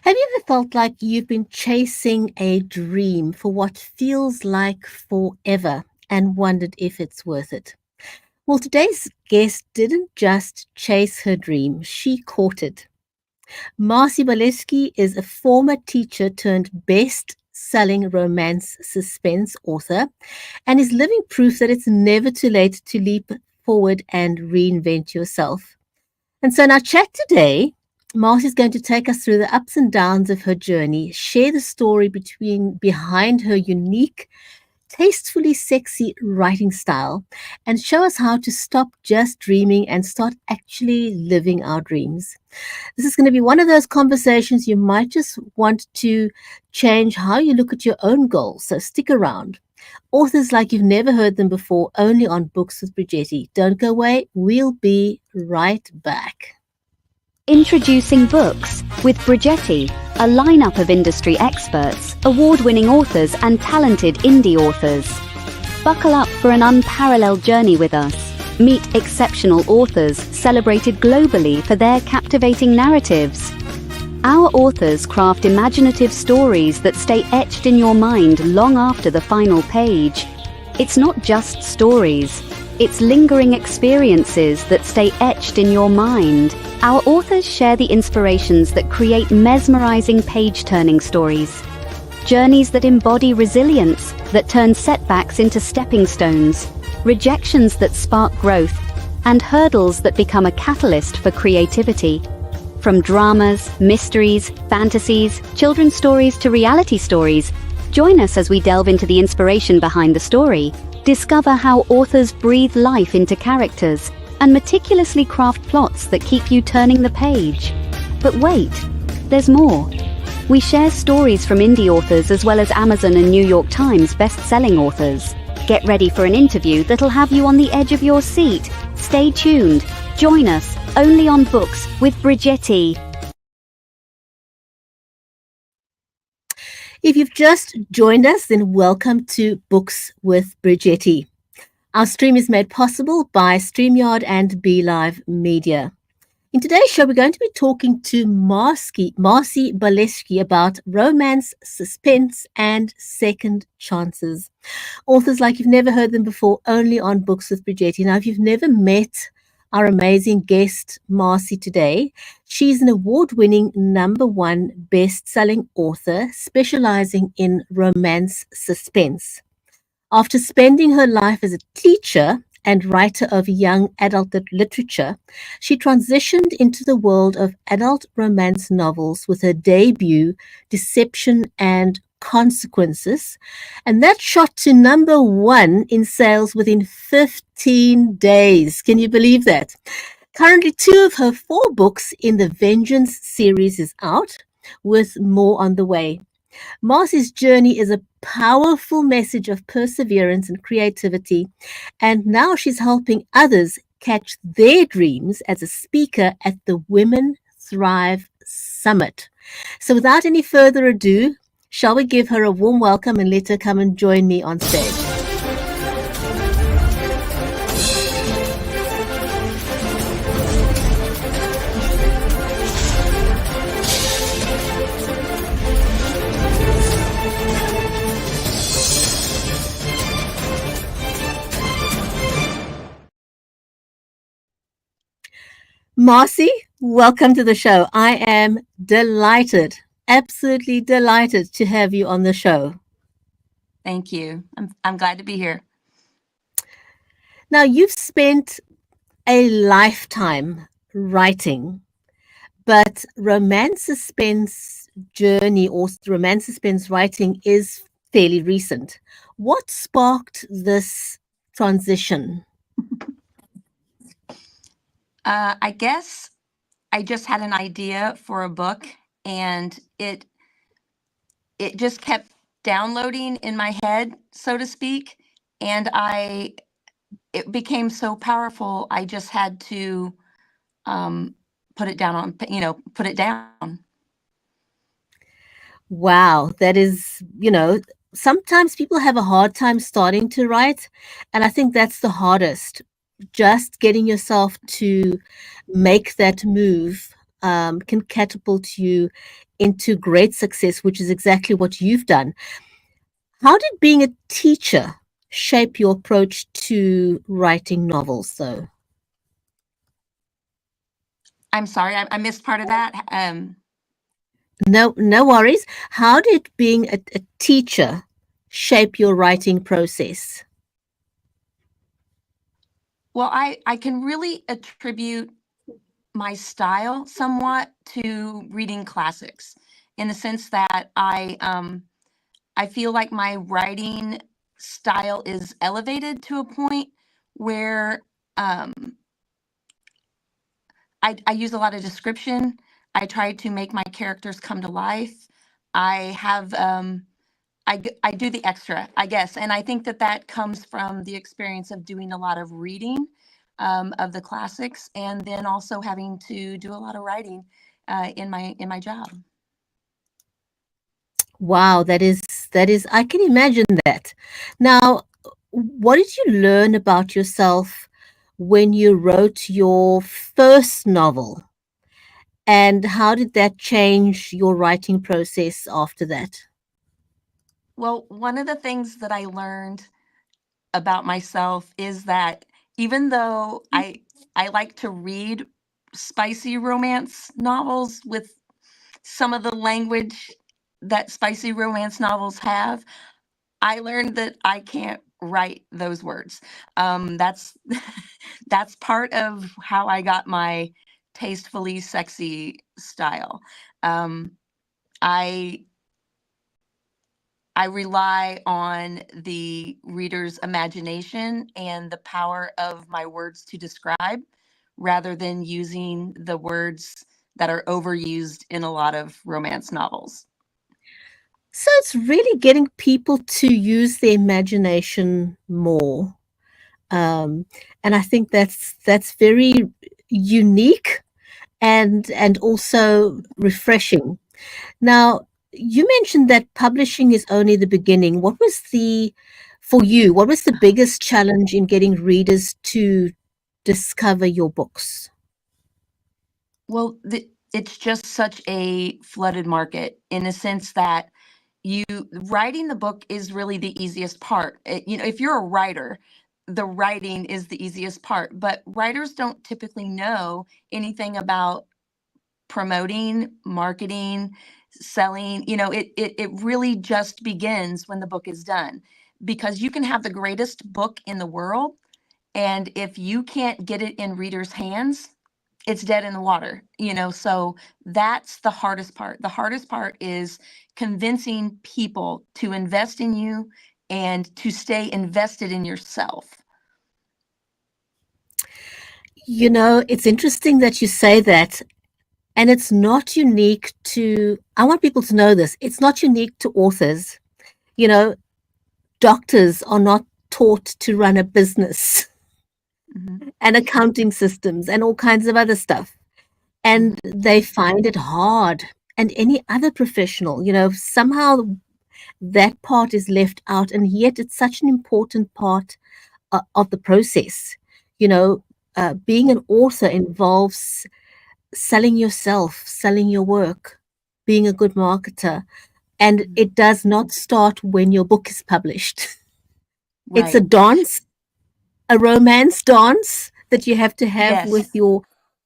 Have you ever felt like you've been chasing a dream for what feels like forever and wondered if it's worth it? Well, today's guest didn't just chase her dream, she caught it. Marcy Bialeschki is a former teacher turned best-selling romance suspense author and is living proof that it's never too late to leap forward and reinvent yourself. And so in our chat today, Marcy is going to take us through the ups and downs of her journey, share the story behind her unique, tastefully sexy writing style, and show us how to stop just dreaming and start actually living our dreams. This is going to be one of those conversations you might just want to change how you look at your own goals. So stick around. Authors like you've never heard them before, only on Books with Bridgetti. Don't go away. We'll be right back. Introducing Books with Bridgetti, a lineup of industry experts, award-winning authors and talented indie authors. Buckle up for an unparalleled journey with us. Meet exceptional authors celebrated globally for their captivating narratives. Our authors craft imaginative stories that stay etched in your mind long after the final page. It's not just stories, it's lingering experiences that stay etched in your mind. Our authors share the inspirations that create mesmerizing page-turning stories. Journeys that embody resilience, that turn setbacks into stepping stones, rejections that spark growth, and hurdles that become a catalyst for creativity. From dramas, mysteries, fantasies, children's stories to reality stories, join us as we delve into the inspiration behind the story. Discover how authors breathe life into characters and meticulously craft plots that keep you turning the page. But wait, there's more. We share stories from indie authors as well as Amazon and New York Times best-selling authors. Get ready for an interview that'll have you on the edge of your seat. Stay tuned. Join us only on Books with Bridgetti. If you've just joined us, then welcome to Books with Bridgetti. Our stream is made possible by StreamYard and BeLive Media. In today's show, we're going to be talking to Marcy Bialeschki about romance, suspense, and second chances. Authors like you've never heard them before, only on Books with Bridgetti. Now, if you've never met our amazing guest, Marcy, today, she's an award-winning #1 best-selling author specializing in romance suspense. After spending her life as a teacher and writer of young adult literature, she transitioned into the world of adult romance novels with her debut, Deception and Consequences, and that shot to #1 in sales within 15 days. Can you believe that? Currently, 2 of her 4 books in the Vengeance series is out, with more on the way. Marcy's journey is a powerful message of perseverance and creativity, and now she's helping others catch their dreams as a speaker at the Women Thrive Summit. So without any further ado, shall we give her a warm welcome and let her come and join me on stage? Marcy, welcome to the show. I am delighted, absolutely delighted to have you on the show. Thank you. I'm glad to be here. Now, you've spent a lifetime writing, but romance suspense journey or romance suspense writing is fairly recent. What sparked this transition? I guess I just had an idea for a book, and it just kept downloading in my head, so to speak, and it became so powerful. I just had to put it down. Wow, that is, sometimes people have a hard time starting to write, and I think that's the hardest. Just getting yourself to make that move can catapult you into great success, which is exactly what you've done. How did being a teacher shape your approach to writing novels, though? I'm sorry, I missed part of that. No, no worries. How did being a teacher shape your writing process? Well, I can really attribute my style somewhat to reading classics, in the sense that I feel like my writing style is elevated to a point where um, I use a lot of description. I try to make my characters come to life. I have I do the extra, I guess, and I think that that comes from the experience of doing a lot of reading of the classics, and then also having to do a lot of writing in my job. Wow, that is I can imagine that. Now, what did you learn about yourself when you wrote your first novel? And how did that change your writing process after that? Well, one of the things that I learned about myself is that even though I like to read spicy romance novels with some of the language that spicy romance novels have, I learned that I can't write those words. That's that's part of how I got my tastefully sexy style. Um, I I rely on the reader's imagination and the power of my words to describe, rather than using the words that are overused in a lot of romance novels. So it's really getting people to use their imagination more. Um, and I think that's very unique and also refreshing. Now, you mentioned that publishing is only the beginning. What was the For you, what was the biggest challenge in getting readers to discover your books? Well, it's just such a flooded market, in the sense that you writing the book is really the easiest part. If you're a writer, the writing is the easiest part, but writers don't typically know anything about promoting, marketing, selling. It really just begins when the book is done, because you can have the greatest book in the world, and if you can't get it in readers' hands, it's dead in the water. So that's the hardest part. The hardest part is convincing people to invest in you and to stay invested in yourself. It's interesting that you say that, and it's not unique to, I want people to know this, it's not unique to authors. You know, doctors are not taught to run a business Hmm. and accounting systems and all kinds of other stuff. And Hmm. they find it hard. And any other professional, somehow that part is left out. And yet it's such an important part of the process. You know, Being an author involves selling yourself, selling your work, being a good marketer. And Hmm. it does not start when your book is published. It's a Right. dance, a romance dance that you have to have Yes.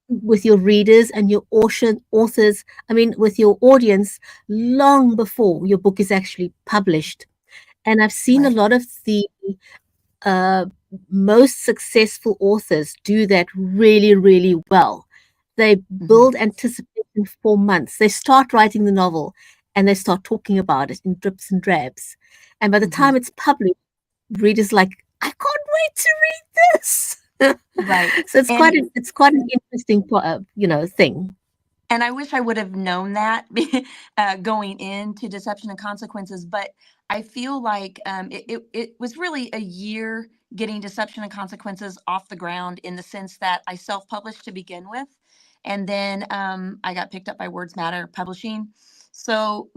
with your readers and your authors, I mean, with your audience, long before your book is actually published. And I've seen a Right. lot of the uh, most successful authors do that really, really well. They Hmm. build anticipation for months. They start writing the novel and they start talking about it in drips and drabs. And by the Hmm. time it's published, readers like, I can't wait to read this. Right. So it's quite And an interesting thing. I wish I would have known that going into Deception and Consequences, but I feel like it was really a year getting Deception and Consequences off the ground, in the sense that I self-published to begin with, and then I got picked up by Words Matter Publishing. So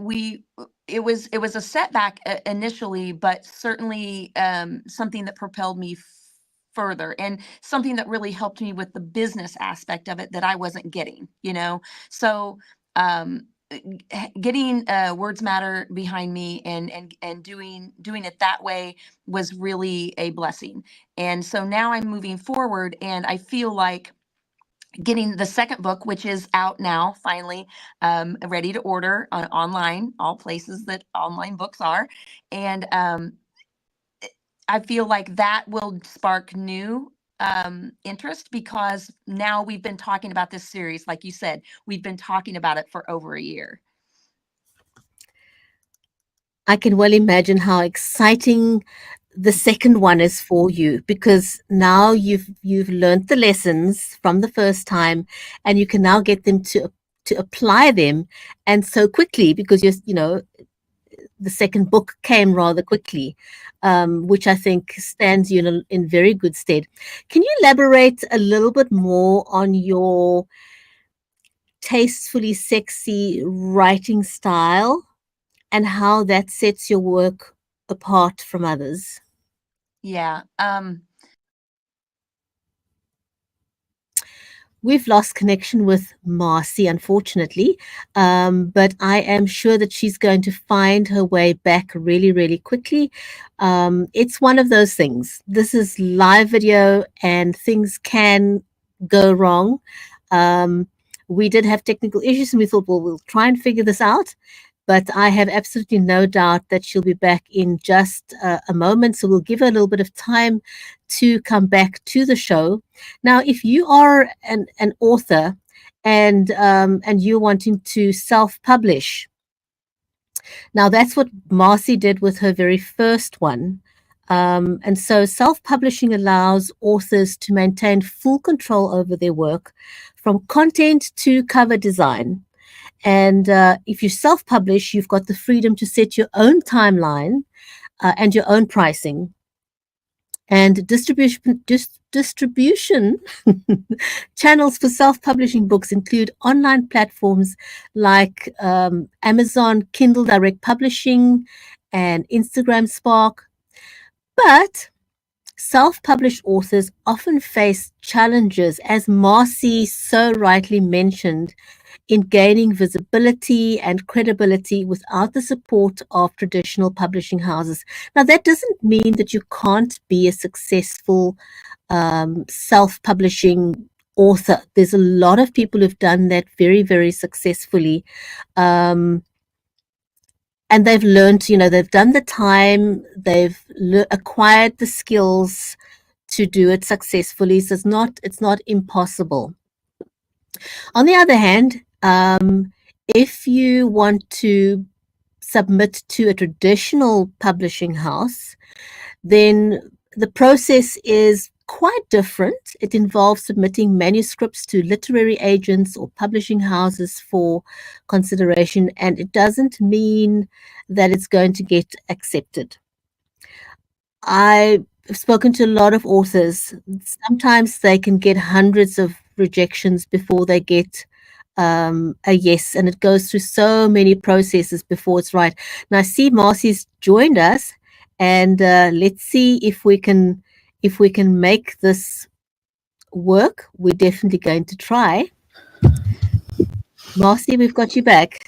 it was a setback initially, but certainly something that propelled me further, and something that really helped me with the business aspect of it that I wasn't getting. So um, getting Words Matter behind me and doing it that way was really a blessing. And so now I'm moving forward, and I feel like getting the second book, which is out now, finally, ready to order online, all places that online books are. And I feel like that will spark new interest, because now we've been talking about this series. Like you said, we've been talking about it for over a year. I can well imagine how exciting the second one is for you, because now you've learned the lessons from the first time, and you can now get them to apply them, and so quickly, because the second book came rather quickly, which I think stands you in very good stead. Can you elaborate a little bit more on your tastefully sexy writing style and how that sets your work apart from others? Yeah. We've lost connection with Marcy, unfortunately, but I am sure that she's going to find her way back really, really quickly. It's one of those things. This is live video, and things can go wrong. We did have technical issues, and we thought, well, we'll try and figure this out. But I have absolutely no doubt that she'll be back in just a moment. So we'll give her a little bit of time to come back to the show. Now, if you are an author and you're wanting to self-publish, now that's what Marcy did with her very first one. And so self-publishing allows authors to maintain full control over their work, from content to cover design. And if you self-publish, you've got the freedom to set your own timeline and your own pricing. And distribution channels for self-publishing books include online platforms like Amazon Kindle Direct Publishing and Instagram Spark. But self-published authors often face challenges, as Marcy so rightly mentioned, in gaining visibility and credibility without the support of traditional publishing houses. Now, that doesn't mean that you can't be a successful self-publishing author. There's a lot of people who've done that very, very successfully. And they've learned, they've done the time, they've acquired the skills to do it successfully. So it's not impossible. On the other hand, if you want to submit to a traditional publishing house, then the process is quite different. It involves submitting manuscripts to literary agents or publishing houses for consideration, and it doesn't mean that it's going to get accepted. I've spoken to a lot of authors. Sometimes they can get hundreds of rejections before they get a yes, and it goes through so many processes before it's right. Now, I see Marcy's joined us, and let's see if we can make this work. We're definitely going to try. Marcy, we've got you back.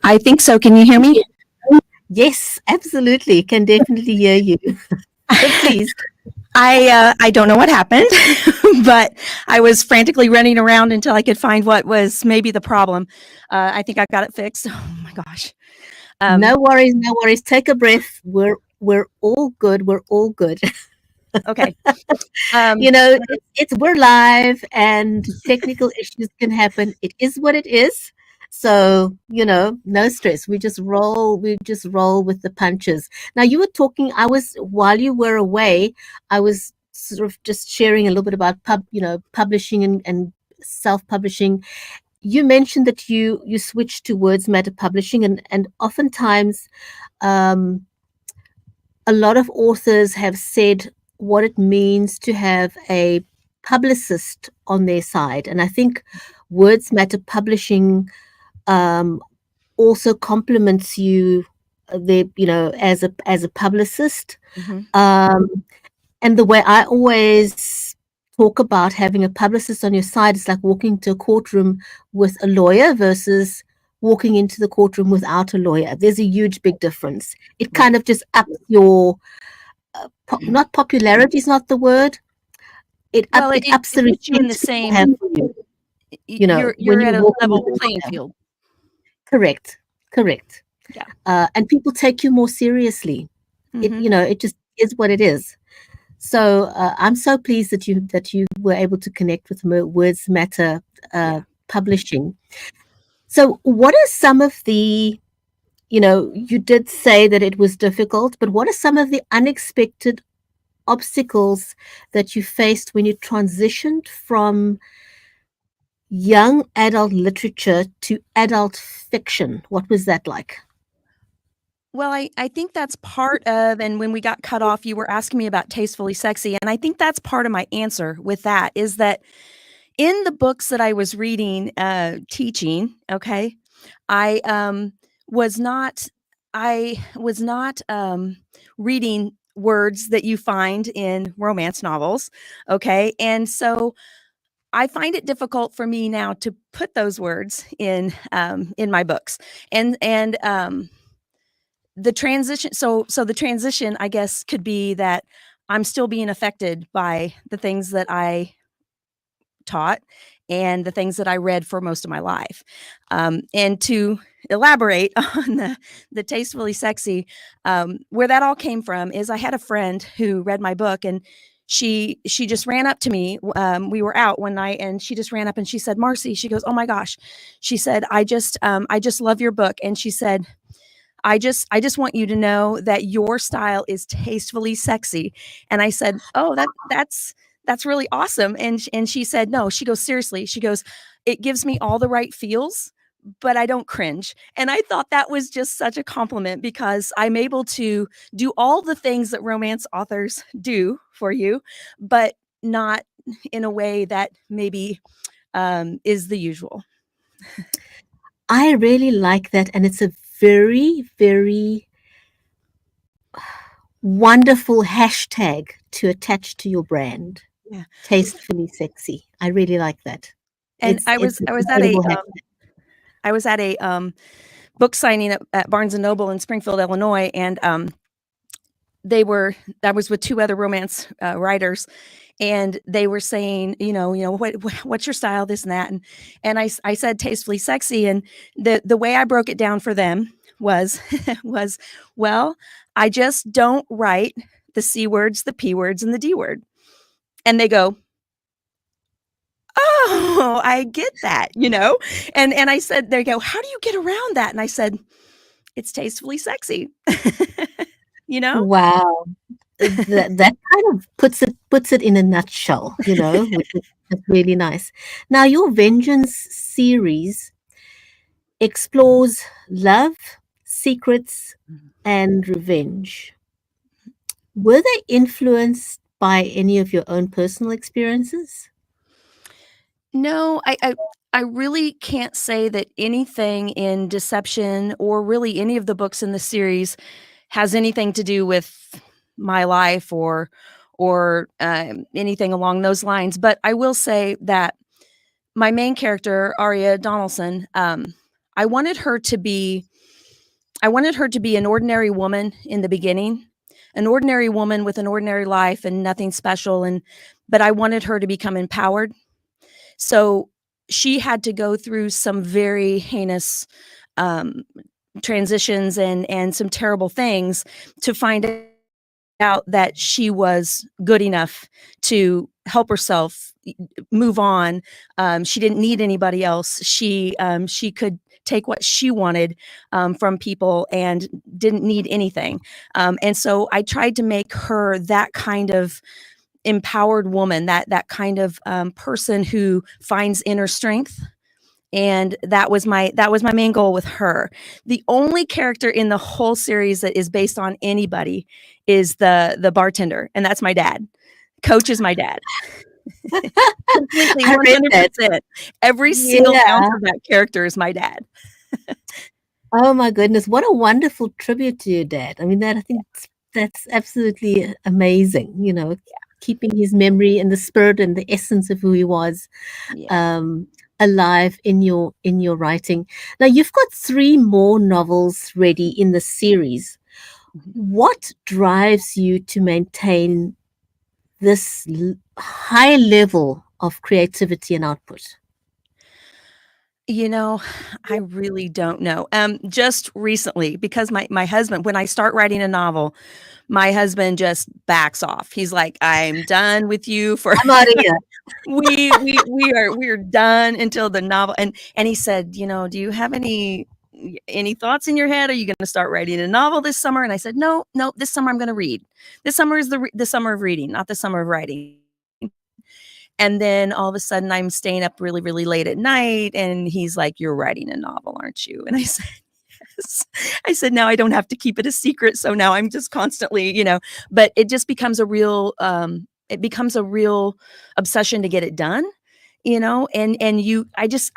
I think so. Can you hear me? Yes, absolutely. Can definitely hear you. Please. I don't know what happened, but I was frantically running around until I could find what was maybe the problem. I think I got it fixed. Oh my gosh. No worries, no worries. Take a breath. We're all good. We're all good. Okay. We're live, and technical issues can happen. It is what it is. So, no stress. We just roll with the punches. Now, you were talking, while you were away, I was sort of just sharing a little bit about publishing and self-publishing. You mentioned that you switched to Words Matter Publishing, and oftentimes a lot of authors have said what it means to have a publicist on their side. And I think Words Matter Publishing also compliments you as a publicist. Mm-hmm. And the way I always talk about having a publicist on your side is like walking to a courtroom with a lawyer versus walking into the courtroom without a lawyer. There's a huge, big difference. It Right. kind of just ups your, not popularity is not the word. Well, It ups the it puts you in respect the people have same, for you. You know, when you're you at a walk in with level a playing lawyer. field. Correct, correct. Yeah. And people take you more seriously. Hmm. It just is what it is. So I'm so pleased that you were able to connect with Words Matter Yeah. Publishing. So, what are some of the, you did say that it was difficult, but what are some of the unexpected obstacles that you faced when you transitioned from young adult literature to adult fiction? What was that like? Well, I think that's part of, and when we got cut off, you were asking me about Tastefully Sexy, and I think that's part of my answer with that is that in the books that I was reading, teaching, okay, I was not, I was not reading words that you find in romance novels, okay, and so I find it difficult for me now to put those words in my books, and the transition. So the transition, I guess, could be that I'm still being affected by the things that I taught and the things that I read for most of my life. And to elaborate on the tastefully sexy, where that all came from is I had a friend who read my book and she just ran up to me. We were out one night and she just ran up and she said, "Marcy," she goes, "Oh my gosh," she said, I just love your book." And she said, I just want you to know that your style is tastefully sexy." And I said, "Oh, that's really awesome." And she said, "No," she goes, "Seriously." She goes, "It gives me all the right feels, but I don't cringe." And I thought that was just such a compliment because I'm able to do all the things that romance authors do for you, but not in a way that maybe is the usual. I really like that, and it's a very, very wonderful hashtag to attach to your brand. Yeah. Tastefully sexy. I really like that. And It's an I was at incredible hashtag. I was at a book signing at Barnes and Noble in Springfield, Illinois, and I was with two other romance writers, and they were saying, what's your style, this and that, and I said tastefully sexy, and the way I broke it down for them was was well, I just don't write the C words, the P words, and the D word, and they go, "Oh, I get that," and I said, they go, "How do you get around that?" And I said, "It's tastefully sexy." you know? Wow. That kind of puts it in a nutshell, which is that's really nice. Now, your Vengeance series explores love, secrets, and revenge. Were they influenced by any of your own personal experiences? No, I really can't say that anything in Deception or really any of the books in the series has anything to do with my life or anything along those lines. But I will say that my main character, Aria Donaldson, I wanted her to be I wanted her to be an ordinary woman in the beginning, an ordinary woman with an ordinary life and nothing special, but I wanted her to become empowered. So she had to go through some very heinous um, transitions and some terrible things to find out that she was good enough to help herself move on. She didn't need anybody else. She could take what she wanted from people and didn't need anything. And so I tried to make her that kind of empowered woman, that kind of person who finds inner strength. And that was my main goal with her. The only character in the whole series that is based on anybody is the bartender, and that's my dad. Coach is my dad. Completely I read that. 100%. Every single ounce Yeah. of that character is my dad. Oh my goodness, what a wonderful tribute to your dad. I mean, I think that's absolutely amazing, keeping his memory and the spirit and the essence of who he was. Yeah. Um, alive in your writing. Now you've got 3 more novels ready in the series. Mhm. What drives you to maintain this high level of creativity and output? You know, I really don't know. Just recently, because my husband, when I start writing a novel, my husband just backs off. He's like, "I'm done with you for." I'm out of here. We are done until the novel. And he said, "Do you have any thoughts in your head? Are you going to start writing a novel this summer?" And I said, "No, no. This summer I'm going to read. This summer is the summer of reading, not the summer of writing." And then all of a sudden I'm staying up really, really late at night, and he's like, "You're writing a novel, aren't you?" And I said, "Yes." I said, "Now I don't have to keep it a secret, so now I'm just constantly, but it just becomes a real obsession to get it done, and I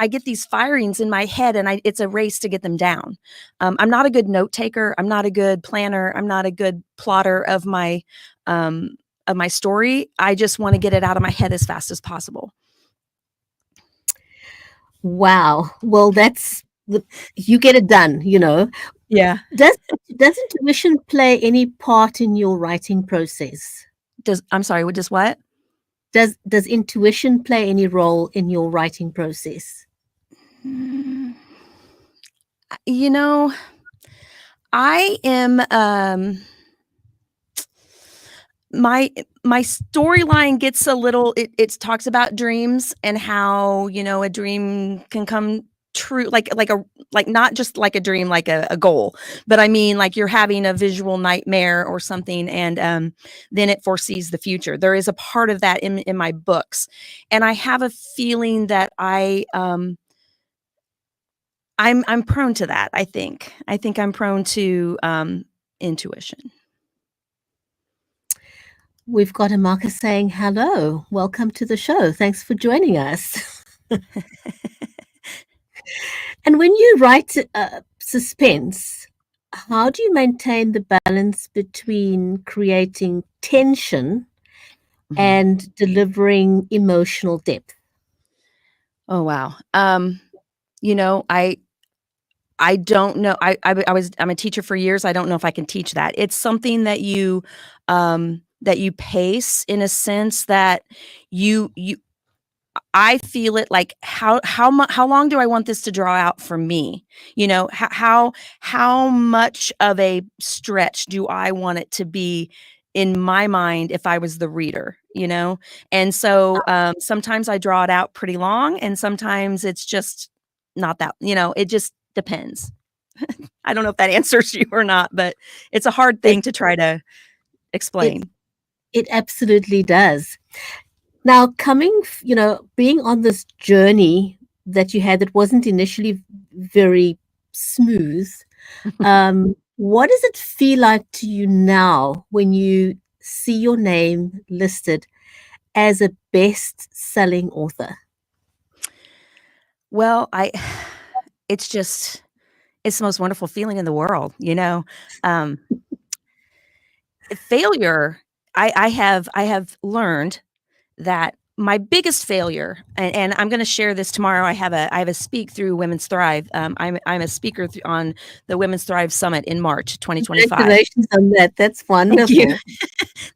get these firings in my head, and it's a race to get them down. I'm not a good note taker. I'm not a good planner. I'm not a good plotter um, of my story. I just want to get it out of my head as fast as possible. Wow. Well, you get it done, Yeah. Does does intuition play any part in your writing process? I'm sorry, what does what? Does intuition play any role in your writing process? Mm, You know, I am my storyline gets a little, it talks about dreams and how, a dream can come true, like not just like a dream, like a goal, but I mean like you're having a visual nightmare or something, and then it foresees the future. There is a part of that in my books, and I have a feeling that I'm prone to that. I think I'm prone to intuition. We've got a marker saying hello. Welcome to the show. Thanks for joining us. And when you write suspense, how do you maintain the balance between creating tension Mhm. and delivering emotional depth? Oh, wow. I don't know. I'm a teacher for years. I don't know if I can teach that. It's something that you pace in a sense that you I feel it like how long do I want this to draw out for me? How much of a stretch do I want it to be in my mind if I was the reader, And so sometimes I draw it out pretty long, and sometimes it's just not that, it just depends. I don't know if that answers you or not, but it's a hard It thing to try to it explain. it absolutely does. Now, being on this journey that you had that wasn't initially very smooth, what does it feel like to you now when you see your name listed as a best-selling author? Well, it's just it's the most wonderful feeling in the world. Um, Failure, I have learned that my biggest failure, and I'm gonna share this tomorrow. I have a speak through Women's Thrive. I'm a speaker on the Women's Thrive Summit in March 2025. Congratulations on that. That's Thank you. wonderful.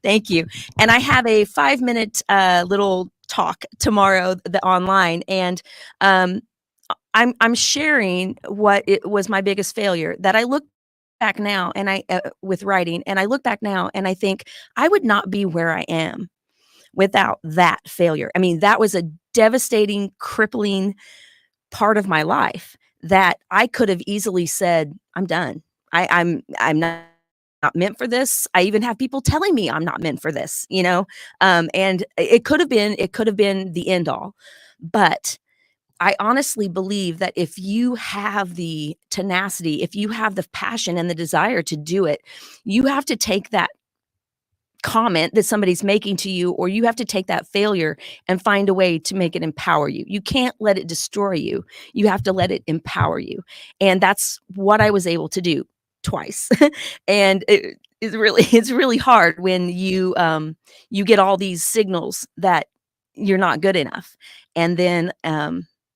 Thank you. And I have a 5-minute little talk tomorrow online, and um, I'm sharing what it was my biggest failure that I look back now, and I with writing, and I look back now and I think I would not be where I am without that failure. I mean, that was a devastating, crippling part of my life that I could have easily said, "I'm done. I'm not meant for this." I even have people telling me I'm not meant for this. And it could have been the end all. But I honestly believe that if you have the tenacity, if you have the passion and the desire to do it, you have to take that comment that somebody's making to you, or you have to take that failure and find a way to make it empower you. You can't let it destroy you. You have to let it empower you. And that's what I was able to do twice. And it's really hard when you get all these signals that you're not good enough. And then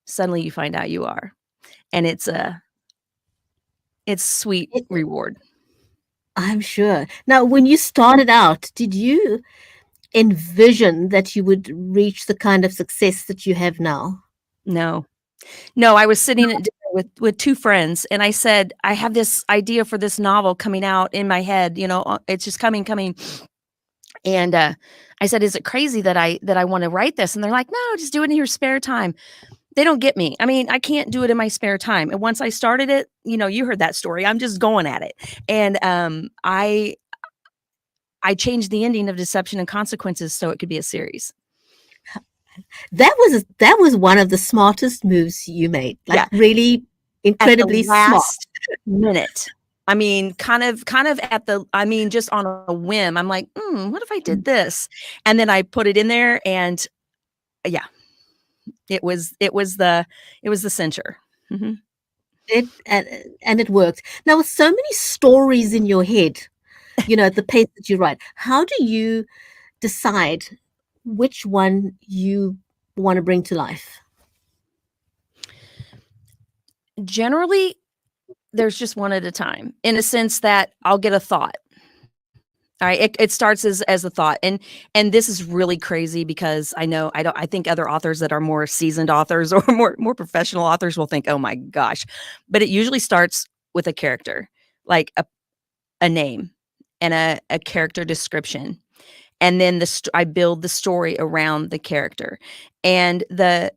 suddenly you find out you are. And it's sweet It, reward. I'm sure. Now, when you started out, did you envision that you would reach the kind of success that you have now? No. No, I was sitting at dinner with 2 friends, and I said, "I have this idea for this novel coming out in my head, it's just coming." And, I said, "Is it crazy that I wanna write this?" And they're like, "No, just do it in your spare time." They don't get me. I mean, I can't do it in my spare time, and once I started it, you heard that story, I'm just going at it. And, I changed the ending of Deception and Consequences so it could be a series. That was one of the smartest moves you made. Like Yeah. really At the incredibly smart. last minute. I mean, just on a whim, I'm like, what if I did this?" And then I put it in there and yeah, it was the cincher. Mhm. And it worked. Now, with so many stories in your head, at the pace that you write, how do you decide which one you want to bring to life? Generally, there's just one at a time, in a sense that I'll get a thought. Alright, it starts as a thought, and this is really crazy because I think other authors that are more seasoned authors or more professional authors will think, "Oh my gosh," but it usually starts with a character, like a name and a character description, and then I build the story around the character, and the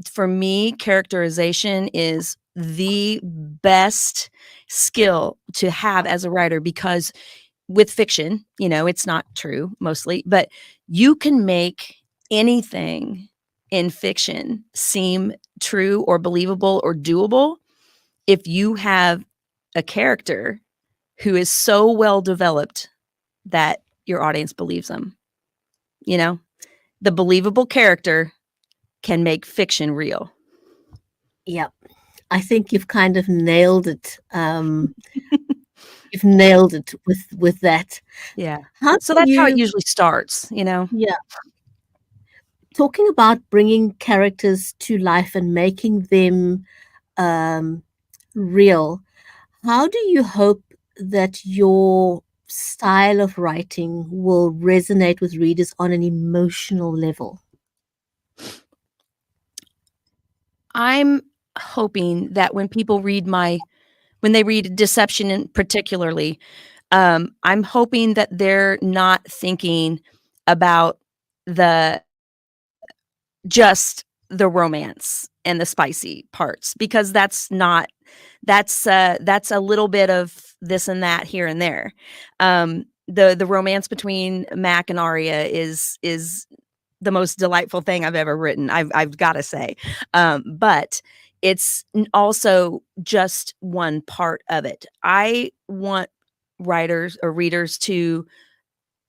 for me, characterization is the best skill to have as a writer because with fiction, it's not true mostly, but you can make anything in fiction seem true or believable or doable if you have a character who is so well developed that your audience believes them. You know, the believable character can make fiction real. Yeah, I think you've kind of nailed it. You've nailed it with that. Yeah. How So do that's how it you usually starts. Yeah, talking about bringing characters to life and making them um, real, how do you hope that your style of writing will resonate with readers on an emotional level? I'm hoping that when they read Deception in particularly, I'm hoping that they're not thinking about the just the romance and the spicy parts because that's a little bit of this and that here and there. The romance between Mac and Arya is the most delightful thing I've ever written. I've got to say, but it's also just one part of it. I want writers or readers to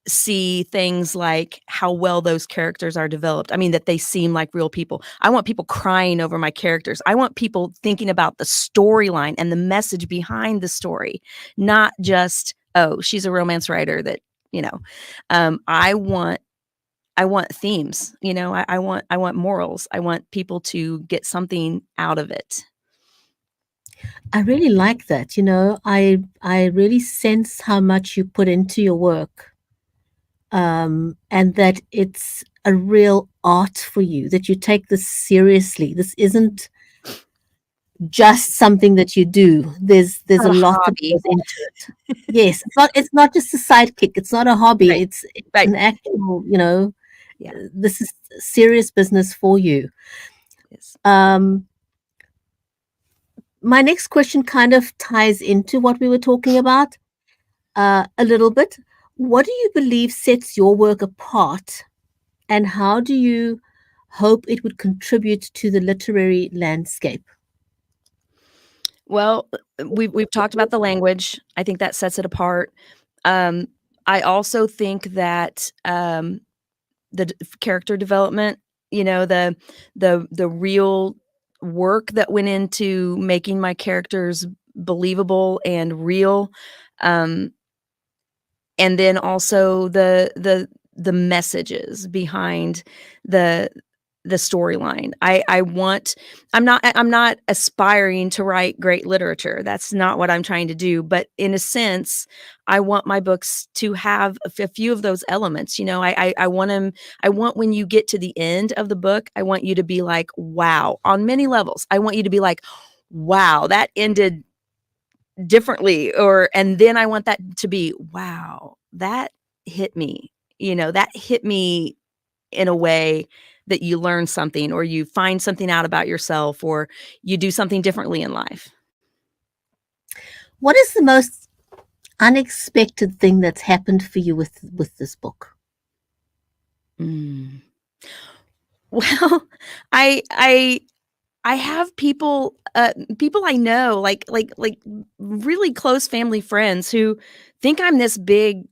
see things like how well those characters are developed. I mean, that they seem like real people. I want people crying over my characters. I want people thinking about the storyline and the message behind the story, not just, oh, she's a romance writer that, you know, I want themes, I want morals. I want people to get something out of it. I really like that. I really sense how much you put into your work, and that it's a real art for you, that you take this seriously. This isn't just something that you do. There's Not a a lot that hobby. goes into it. Yes, it's not just a sidekick. It's not a hobby. Right, It's right. an actual, Yeah. this is serious business for you. Yes. Um, my next question kind of ties into what we were talking about a little bit. What do you believe sets your work apart, and how do you hope it would contribute to the literary landscape? Well, we've talked about the language. I think that sets it apart. Um, I also think that, the character development, the real work that went into making my characters believable and real, um, and then also the messages behind the the storyline. I'm not aspiring to write great literature. That's not what I'm trying to do. But in a sense, I want my books to have a few of those elements. I want them. I want, when you get to the end of the book, I want you to be like, wow, on many levels. I want you to be like, wow, that ended differently. And then I want that to be, wow, that hit me. That hit me in a way that you learn something, or you find something out about yourself, or you do something differently in life. What is the most unexpected thing that's happened for you with this book? Well, I have people I know, like really close family friends, who think I'm this big,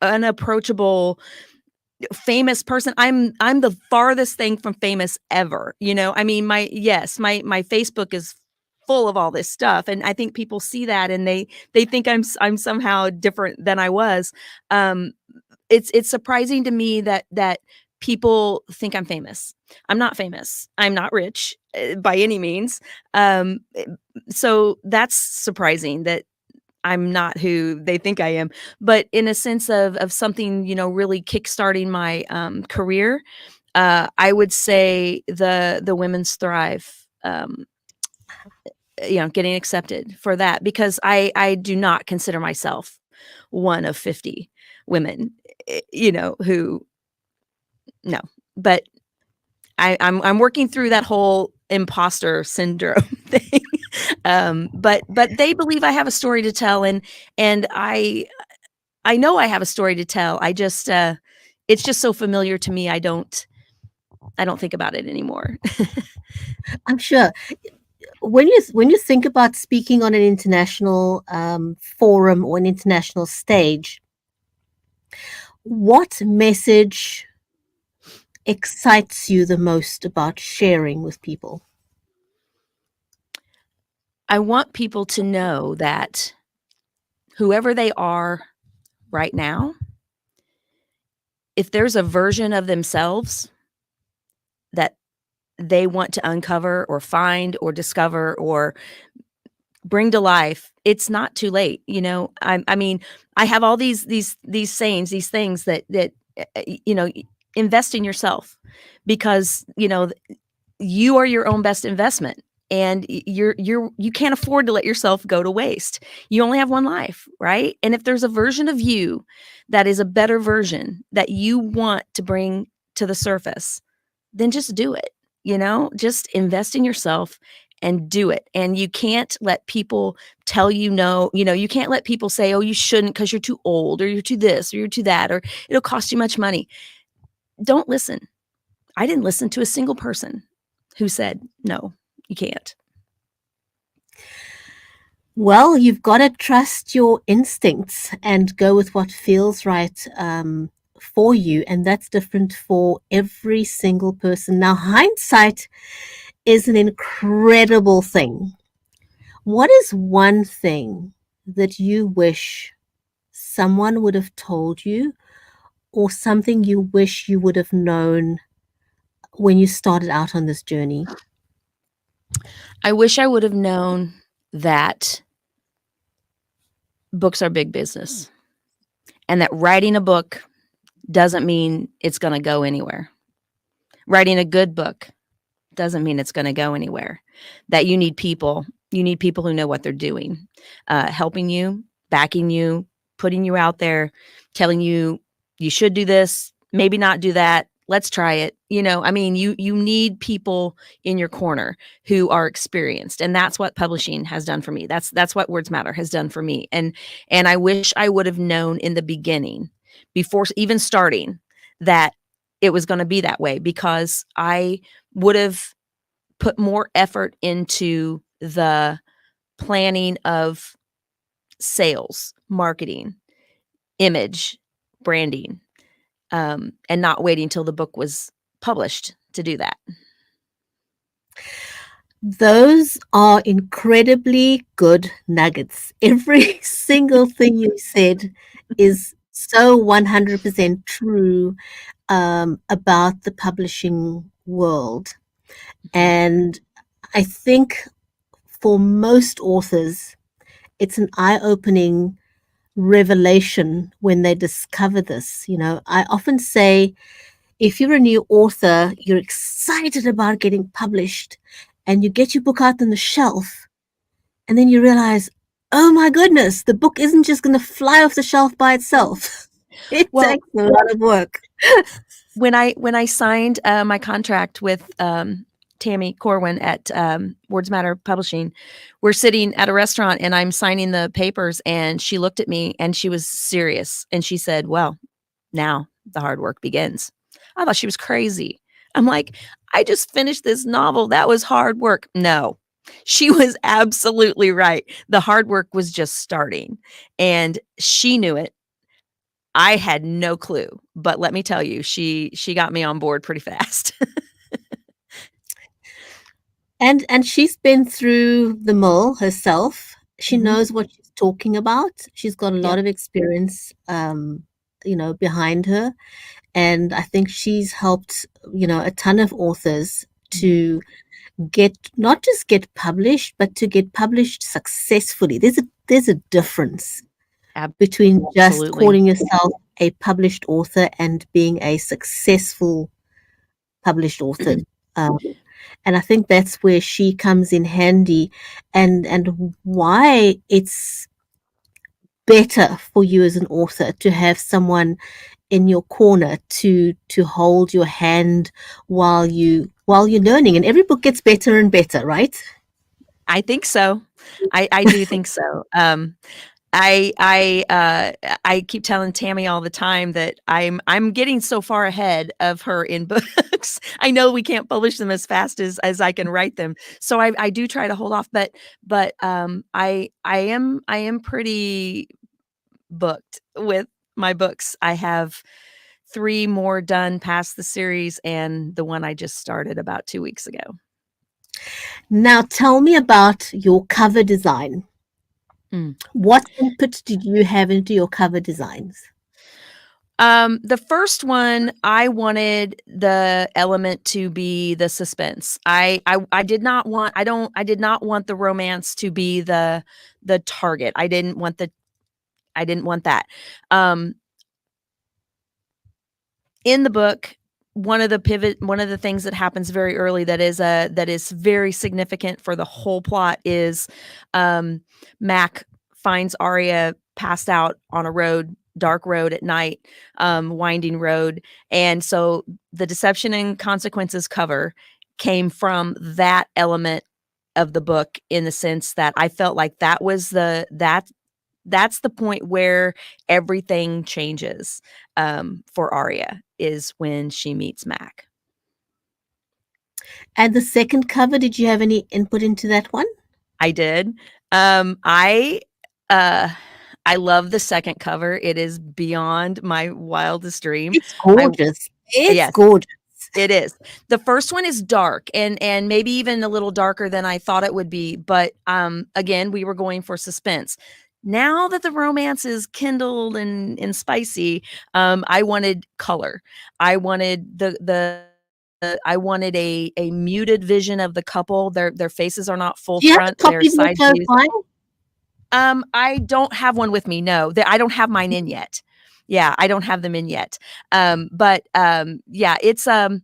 unapproachable, famous person. I'm the farthest thing from famous ever. I mean, my Facebook is full of all this stuff, and I think people see that, and they think I'm somehow different than I was. It's surprising to me that people think I'm famous. I'm not famous. I'm not rich by any means. So that's surprising that I'm not who they think I am. But in a sense of something, really kickstarting my career, I would say the Women's Thrive, getting accepted for that, because I do not consider myself one of 50 women, who, no, but I'm working through that whole imposter syndrome thing. But they believe I have a story to tell, and I know I have a story to tell. I just it's just so familiar to me. I don't think about it anymore. I'm sure when you think about speaking on an international forum or an international stage, what message excites you the most about sharing with people? I want people to know that whoever they are right now, if there's a version of themselves that they want to uncover or find or discover or bring to life, it's not too late. I mean, I have all these sayings, these things that invest in yourself, because you are your own best investment, and you can't afford to let yourself go to waste. You only have one life, right? And if there's a version of you that is a better version that you want to bring to the surface, then just do it. Just invest in yourself and do it. And you can't let people tell you no. You can't let people say, oh, you shouldn't because you're too old, or you're too this, or you're too that, or it'll cost you much money. Don't listen. I didn't listen to a single person who said, no, you can't. Well, you've got to trust your instincts and go with what feels right for you. And that's different for every single person. Now, hindsight is an incredible thing. What is one thing that you wish someone would have told you, or something you wish you would have known when you started out on this journey? I wish I would have known that books are big business, and that writing a book doesn't mean it's going to go anywhere. Writing a good book doesn't mean it's going to go anywhere. That you need people who know what they're doing, helping you, backing you, putting you out there, telling you you should do this, maybe not do that. Let's try it. I mean, you need people in your corner who are experienced. And that's what publishing has done for me. That's what Words Matter has done for me. And I wish I would have known in the beginning, before even starting, that it was going to be that way, because I would have put more effort into the planning of sales, marketing, image, branding, and not waiting till the book was published to do that. Those are incredibly good nuggets. Every single thing you said is so 100% true about the publishing world. And I think for most authors, it's an eye-opening revelation when they discover this. I often say, if you're a new author, you're excited about getting published, and you get your book out on the shelf, and then you realize, oh my goodness, the book isn't just going to fly off the shelf by itself. It takes a lot of work. When I signed my contract with Tammy Corwin at Words Matter Publishing, we're sitting at a restaurant and I'm signing the papers, and she looked at me and she was serious and she said, "Well, now the hard work begins." I thought she was crazy. I'm like, I just finished this novel. That was hard work. No, she was absolutely right. The hard work was just starting, and she knew it. I had no clue, but let me tell you, she got me on board pretty fast. And she's been through the mill herself. She knows what she's talking about. She's got a lot of experience, behind her. And I think she's helped, a ton of authors to not just get published, but to get published successfully. There's a difference between just calling yourself a published author and being a successful published author. And I think that's where she comes in handy, and why it's better for you as an author to have someone in your corner to hold your hand while you're learning. And every book gets better and better, right? I think so. I do think so. I keep telling Tammy all the time that I'm getting so far ahead of her in books. I know we can't publish them as fast as I can write them, so I do try to hold off. But I am pretty booked with my books. I have 3 more done past the series, and the one I just started about 2 weeks ago. Now tell me about your cover design. What input did you have into your cover designs? The first one, I wanted the element to be the suspense. I did not want the romance to be the target. I didn't want that. In the book, one of the things that happens very early that is very significant for the whole plot is Mac finds Arya passed out on a road, dark road at night, winding road. And so the Deception and Consequences cover came from that element of the book, in the sense that I felt like that was that's the point where everything changes for Arya, is when she meets Mac. And the second cover, did you have any input into that one? I did. I love the second cover. It is beyond my wildest dream. It's gorgeous. It's gorgeous. It is. The first one is dark and maybe even a little darker than I thought it would be. But again, we were going for suspense. Now that the romance is kindled and spicy, I wanted color. I wanted I wanted a muted vision of the couple. Their faces are not full front. They're side views. I don't have one with me. No, I don't have mine in yet. Yeah, I don't have them in yet. But yeah, it's a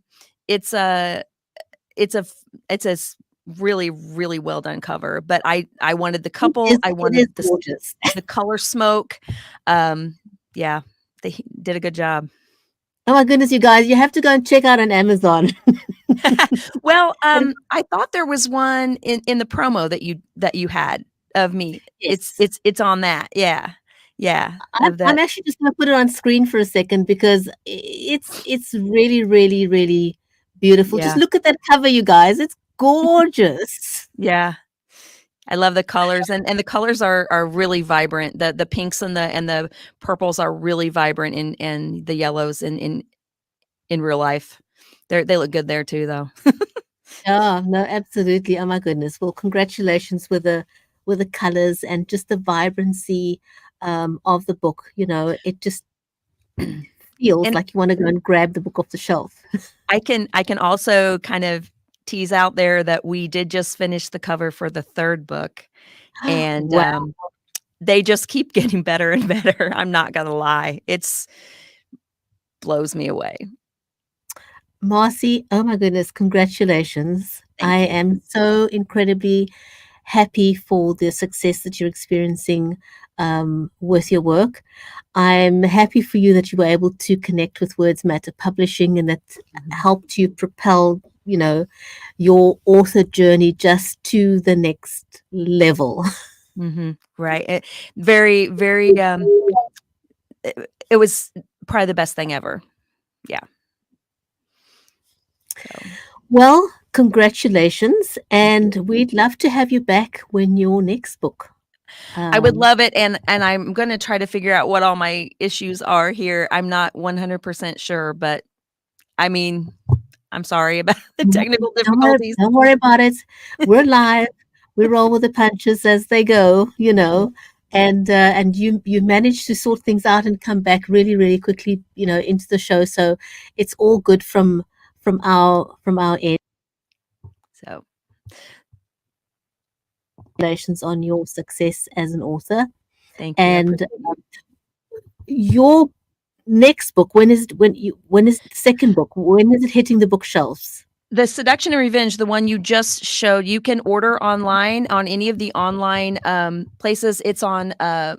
really, really well done cover. But I wanted the couple. I wanted the color smoke. Yeah, they did a good job. Oh my goodness, you guys, you have to go and check out on Amazon. Well, I thought there was one in the promo that you had of me. Yes. It's on that. Yeah. I'm actually just going to put it on screen for a second, because it's really, really, really beautiful. Yeah. Just look at that cover, you guys. It's gorgeous. Yeah. I love the colors, and the colors are really vibrant. The pinks and the purples are really vibrant, and the yellows in real life. They look good there too, though. Oh, no, absolutely. Oh my goodness. Well, congratulations with the colors and just the vibrancy of the book. It just feels And like you want to go and grab the book off the shelf. I can also kind of tease out there that we did just finish the cover for the third book, and Wow. they just keep getting better and better. I'm not gonna lie. It's blows me away. Marcy, oh my goodness, congratulations. Thank I you. am so incredibly happy for the success that you're experiencing with your work. I'm happy for you that you were able to connect with Words Matter Publishing and that helped you propel, your author journey just to the next level. Right. Very, very, it was probably the best thing ever. Yeah. So. Well, congratulations, and we'd love to have you back when your next book. I would love it, and I'm gonna try to figure out what all my issues are here. I'm not 100% sure, but I mean, I'm sorry about the technical difficulties. Don't worry about it. We're live. We roll with the punches as they go, and you managed to sort things out and come back really, really quickly, into the show. So it's all good from our end. So congratulations on your success as an author. Thank you. And your next book, when is the second book? When is it hitting the bookshelves? The Seduction and Revenge, the one you just showed, you can order online on any of the online places. It's on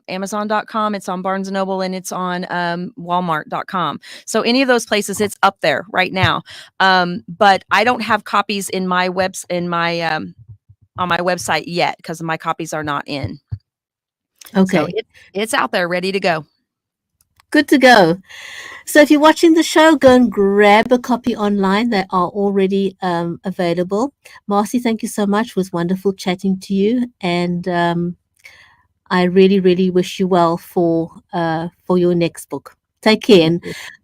Amazon.com, it's on Barnes & Noble, and it's on Walmart.com. So any of those places, it's up there right now. But I don't have copies in my on my website yet because my copies are not in. Okay. So it's out there ready to go. Good to go. So if you're watching the show, go and grab a copy online. They are already available. Marcy, thank you so much. It was wonderful chatting to you. And I really, really wish you well for your next book. Take care. And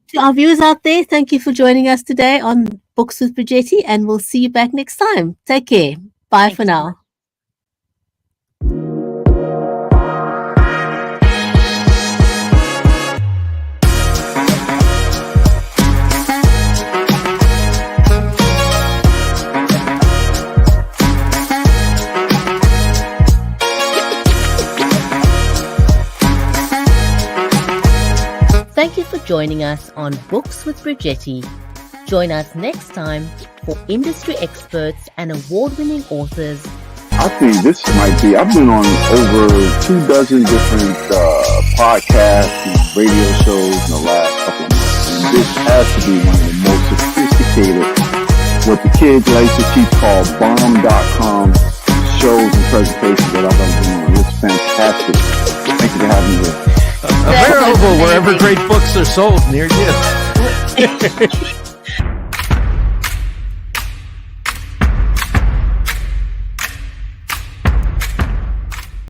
to our viewers out there, thank you for joining us today on Books with Bridgetti, and we'll see you back next time. Take care. Bye for now. Thank you for joining us on Books with Bridgetti. Join us next time for industry experts and award-winning authors. I think this might be, I've been on over 24 different podcasts and radio shows in the last couple of months. And this has to be one of the most sophisticated, what the kids like to keep called bomb.com shows and presentations that I've ever been on. It's fantastic. Thank you for having me here. Available wherever great books are sold near you.